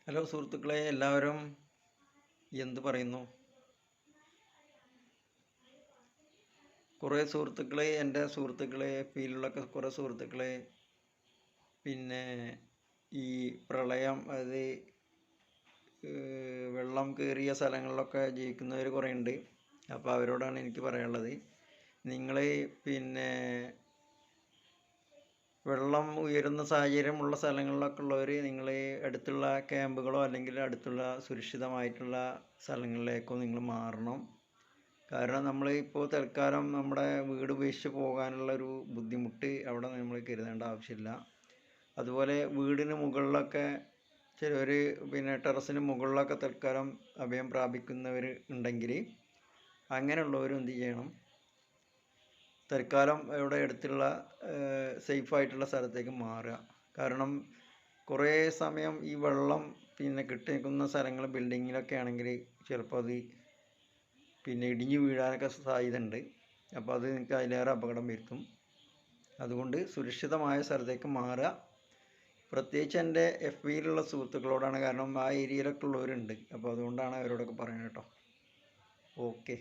Hello സുഹൃത്തുക്കളെ, എല്ലാവരും എന്ത് പറയുന്നു? കുറേ സുഹൃത്തുക്കളെ, എൻ്റെ സുഹൃത്തുക്കളെ, ഫീൽഡിലൊക്കെ കുറേ സുഹൃത്തുക്കളെ പിന്നെ ഈ പ്രളയം വെള്ളം കയറിയ സ്ഥലങ്ങളിലൊക്കെ ജീവിക്കുന്നവർ കുറേ ഉണ്ട്. അപ്പോൾ അവരോടാണ് എനിക്ക് പറയാനുള്ളത്, നിങ്ങൾ വെള്ളം ഉയരുന്ന സാഹചര്യമുള്ള സ്ഥലങ്ങളിലൊക്കെ ഉള്ളവർ നിങ്ങൾ അടുത്തുള്ള ക്യാമ്പുകളോ അല്ലെങ്കിൽ അടുത്തുള്ള സുരക്ഷിതമായിട്ടുള്ള സ്ഥലങ്ങളിലേക്കോ നിങ്ങൾ മാറണം. കാരണം നമ്മൾ ഇപ്പോൾ തൽക്കാലം നമ്മുടെ വീട് ഉപേക്ഷിച്ച് പോകാനുള്ളൊരു ബുദ്ധിമുട്ട് അവിടെ നമ്മൾ കരുതേണ്ട ആവശ്യമില്ല. അതുപോലെ വീടിന് മുകളിലൊക്കെ ചിലവർ ടെറസിന് മുകളിലൊക്കെ തൽക്കാലം അഭയം പ്രാപിക്കുന്നവർ ഉണ്ടെങ്കിൽ അങ്ങനെയുള്ളവരും എന്ത് ചെയ്യണം, തൽക്കാലം ഇവിടെ അടുത്തുള്ള സേഫായിട്ടുള്ള സ്ഥലത്തേക്ക് മാറുക. കാരണം കുറേ സമയം ഈ വെള്ളം കെട്ടി നിൽക്കുന്ന സ്ഥലങ്ങൾ ബിൽഡിങ്ങിലൊക്കെ ആണെങ്കിൽ ചിലപ്പോൾ അത് ഇടിഞ്ഞു വീഴാനൊക്കെ സാധ്യത ഉണ്ട്. അപ്പോൾ അത് നിങ്ങൾക്ക് അതിലേറെ അപകടം വരുത്തും. അതുകൊണ്ട് സുരക്ഷിതമായ സ്ഥലത്തേക്ക് മാറുക. പ്രത്യേകിച്ച് എൻ്റെ FBയിലുള്ള സുഹൃത്തുക്കളോടാണ്, കാരണം ആ ഏരിയയിലൊക്കെ ഉള്ളവരുണ്ട്. അപ്പോൾ അതുകൊണ്ടാണ് അവരോടൊക്കെ പറയുന്നത് കേട്ടോ. ഓക്കെ.